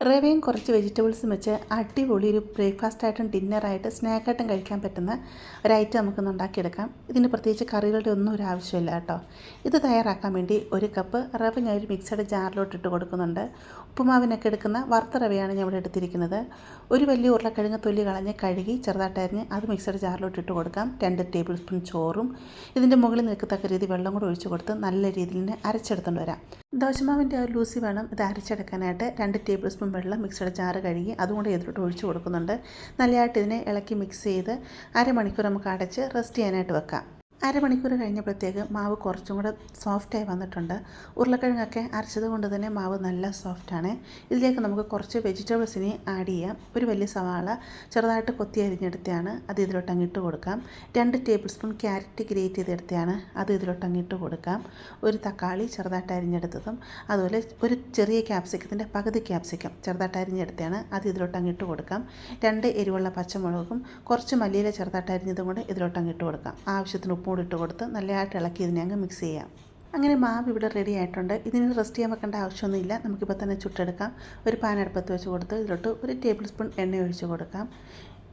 റവയും കുറച്ച് വെജിറ്റബിൾസും വെച്ച് അടിപൊളി ഒരു ബ്രേക്ക്ഫാസ്റ്റായിട്ടും ഡിന്നറായിട്ട് സ്നാക്കായിട്ടും കഴിക്കാൻ പറ്റുന്ന ഒരു ഐറ്റം നമുക്കൊന്ന് ഉണ്ടാക്കിയെടുക്കാം. ഇതിന് പ്രത്യേകിച്ച് കറികളുടെ ഒന്നും ഒരു ആവശ്യമില്ല കേട്ടോ. ഇത് തയ്യാറാക്കാൻ വേണ്ടി ഒരു കപ്പ് റവ ഞാൻ ഒരു മിക്സഡ് ജാറിലോട്ട് ഇട്ട് കൊടുക്കുന്നുണ്ട്. ഉപ്പുമാവിനൊക്കെ എടുക്കുന്ന വറുത്ത റവയാണ് ഞാൻ ഇവിടെ എടുത്തിരിക്കുന്നത്. ഒരു വലിയ ഉരുളക്കിഴങ്ങ് തൊലി കളഞ്ഞ് കഴുകി ചെറുതായിട്ടരിഞ്ഞ് അത് മിക്സഡ് ജാറിലോട്ട് ഇട്ട് കൊടുക്കാം. 2 ടേബിൾ സ്പൂൺ ചോറും ഇതിൻ്റെ മുകളിൽ നിൽക്കത്തക്ക രീതി വെള്ളം കൂടെ ഒഴിച്ച് കൊടുത്ത് നല്ല രീതിയിൽ അരച്ചെടുത്തുകൊണ്ട് വരാം. ദോശമാവിൻ്റെ ആ ലൂസി വേണം ഇത് അരച്ചെടുക്കാനായിട്ട്. 2 ടേബിൾ സ്പൂൺ വെള്ളം മിക്സഡ് ജാറ് കഴുകി അതുകൊണ്ട് ഇതിലോട്ട് ഒഴിച്ച് കൊടുക്കുന്നുണ്ട്. നല്ലതായിട്ട് ഇതിനെ ഇളക്കി മിക്സ് ചെയ്ത് അരമണിക്കൂർ നമുക്ക് അടച്ച് റെസ്റ്റ് ചെയ്യാനായിട്ട് വെക്കാം. അരമണിക്കൂർ കഴിഞ്ഞപ്പോഴത്തേക്ക് മാവ് കുറച്ചും കൂടെ സോഫ്റ്റായി വന്നിട്ടുണ്ട്. ഉരുളക്കിഴങ്ങൊക്കെ അരച്ചത് കൊണ്ട് തന്നെ മാവ് നല്ല സോഫ്റ്റാണ്. ഇതിലേക്ക് നമുക്ക് കുറച്ച് വെജിറ്റബിൾസിനെ ആഡ് ചെയ്യാം. ഒരു വലിയ സവാള ചെറുതായിട്ട് കൊത്തി അരിഞ്ഞെടുത്തതാണ്, അത് ഇതിലോട്ട് അങ്ങിട്ട് കൊടുക്കാം. 2 ടേബിൾ സ്പൂൺ ക്യാരറ്റ് ഗ്രേറ്റ് ചെയ്തെടുത്തതാണ്, അത് ഇതിലോട്ട് അങ്ങിട്ട് കൊടുക്കാം. ഒരു തക്കാളി ചെറുതായിട്ട് അരിഞ്ഞെടുത്തതും അതുപോലെ ഒരു ചെറിയ ക്യാപ്സിക്കത്തിൻ്റെ പകുതി ക്യാപ്സിക്കം ചെറുതായിട്ട് അരിഞ്ഞെടുത്തതാണ്, അത് ഇതിലോട്ട് അങ്ങിട്ട് കൊടുക്കാം. 2 എരിവുള്ള പച്ചമുളകും കുറച്ച് മല്ലിയില ചെറുതായിട്ട് അരിഞ്ഞതും കൂടെ ഇതിലോട്ട് അങ്ങിട്ട് കൊടുക്കാം. ആവശ്യത്തിന് ഉപ്പ് ഇട്ട് കൊടുത്ത് നല്ലതായിട്ട് ഇളക്കി ഇതിനെ അങ്ങ് മിക്സ് ചെയ്യാം. അങ്ങനെ മാവ് ഇവിടെ റെഡി ആയിട്ടുണ്ട്. ഇതിന് റെസ്റ്റ് ചെയ്യാൻ വെക്കേണ്ട ആവശ്യമൊന്നുമില്ല, നമുക്കിപ്പോൾ തന്നെ ചുട്ടെടുക്കാം. ഒരു പാൻ അടുപ്പത്ത് വെച്ച് കൊടുത്ത് ഇതിലോട്ട് 1 ടേബിൾ സ്പൂൺ എണ്ണ ഒഴിച്ച് കൊടുക്കാം.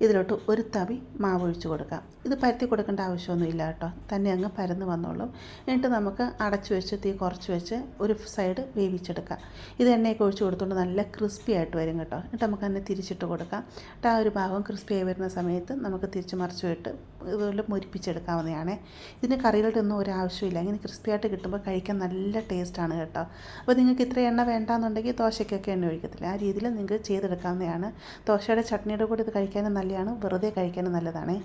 ഇതിലോട്ട് ഒരു തവി മാവ് ഒഴിച്ച് കൊടുക്കാം. ഇത് പരത്തി കൊടുക്കേണ്ട ആവശ്യമൊന്നുമില്ല കേട്ടോ, തന്നെ അങ്ങ് പരന്ന് വന്നോളും. എന്നിട്ട് നമുക്ക് അടച്ചു വെച്ച് തീ കുറച്ച് വെച്ച് ഒരു സൈഡ് വേവിച്ചെടുക്കാം. ഇത് എണ്ണയൊക്കെ ഒഴിച്ച് കൊടുത്തുകൊണ്ട് നല്ല ക്രിസ്പി ആയിട്ട് വരും കേട്ടോ. എന്നിട്ട് നമുക്ക് തന്നെ തിരിച്ചിട്ട് കൊടുക്കാം. എന്നിട്ട് ആ ഒരു ഭാഗം ക്രിസ്പി ആയി വരുന്ന സമയത്ത് നമുക്ക് തിരിച്ച് മറിച്ച് വിട്ട് ഇതുപോലെ മുരിപ്പിച്ചെടുക്കാവുന്നതാണ്. ഇതിന് കറികളുടെ ഒന്നും ഒരു ആവശ്യമില്ല. ഇങ്ങനെ ക്രിസ്പി ആയിട്ട് കിട്ടുമ്പോൾ കഴിക്കാൻ നല്ല ടേസ്റ്റാണ് കേട്ടോ. അപ്പോൾ നിങ്ങൾക്ക് ഇത്ര എണ്ണ വേണ്ടാന്നുണ്ടെങ്കിൽ ദോശയ്ക്കൊക്കെ എണ്ണ ഒഴിക്കത്തില്ല, ആ രീതിയിൽ നിങ്ങൾക്ക് ചെയ്തെടുക്കാവുന്നതാണ്. ദോശയുടെ ചട്നിയുടെ കൂടെ ഇത് കഴിക്കാനും നല്ലതാണ്, വെറുതെ കഴിക്കാനും നല്ലതാണ്.